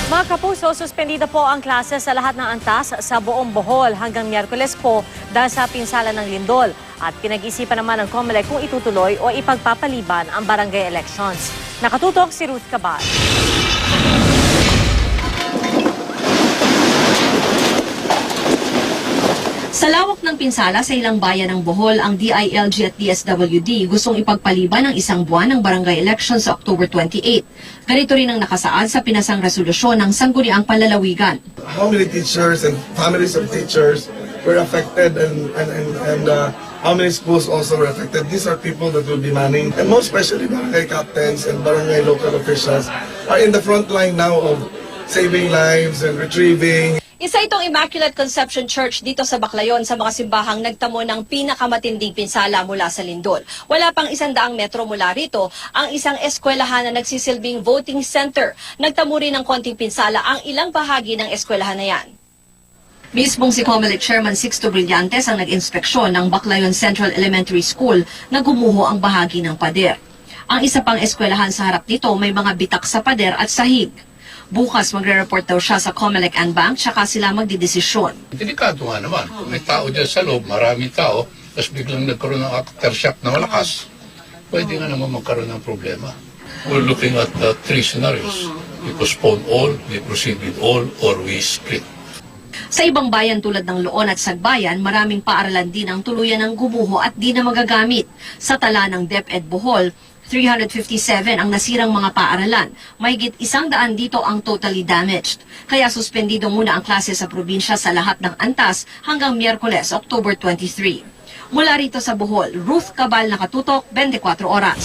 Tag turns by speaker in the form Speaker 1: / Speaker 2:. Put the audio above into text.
Speaker 1: Mga kapuso, suspendida po ang klase sa lahat ng antas sa buong Bohol hanggang Miyerkules po dahil sa pinsala ng lindol. At pinag-isipan naman ng COMELEC kung itutuloy o ipagpapaliban ang barangay elections. Nakatutok si Ruth Cabal.
Speaker 2: Sa lawak ng pinsala sa ilang bayan ng Bohol, ang DILG at DSWD gustong ipagpaliban ang isang buwan ng barangay election sa October 28. Ganito rin ang nakasaad sa pinasang resolusyon ng Sangguniang Panlalawigan.
Speaker 3: How many teachers and families of teachers were affected and how many schools also were affected? These are people that will be manning, and most especially barangay captains and barangay local officials are in the front line now of saving lives and retrieving.
Speaker 2: Isa itong Immaculate Conception Church dito sa Baclayon sa mga simbahang nagtamo ng pinakamatinding pinsala mula sa lindol. Wala pang 100 metro mula rito ang isang eskwelahan na nagsisilbing voting center. Nagtamo rin ng konting pinsala ang ilang bahagi ng eskwelahan na yan. Mismong si COMELEC Chairman Sixto Brillantes ang nag-inspeksyon ng Baclayon Central Elementary School na gumuho ang bahagi ng pader. Ang isa pang eskwelahan sa harap nito may mga bitak sa pader at sahig. Bukas magre-report daw siya sa COMELEC and Bank, tsaka sila magdidesisyon.
Speaker 4: Delikado nga naman. Kung may tao dyan sa loob, maraming tao, tapos biglang nagkaroon ng aftershock na malakas, pwede nga naman magkaroon ng problema. We're looking at three scenarios. We postpone all, we proceed with all, or we split.
Speaker 2: Sa ibang bayan tulad ng Loon at Sagbayan, maraming paaralan din ang tuluyan ng gumuho at di na magagamit. Sa tala ng DepEd Bohol, 357 ang nasirang mga paaralan. Mahigit 100 dito ang totally damaged. Kaya suspendido muna ang klase sa probinsya sa lahat ng antas hanggang Miyerkules, October 23. Mula rito sa Bohol, Ruth Cabal, Nakatutok, 24 Oras.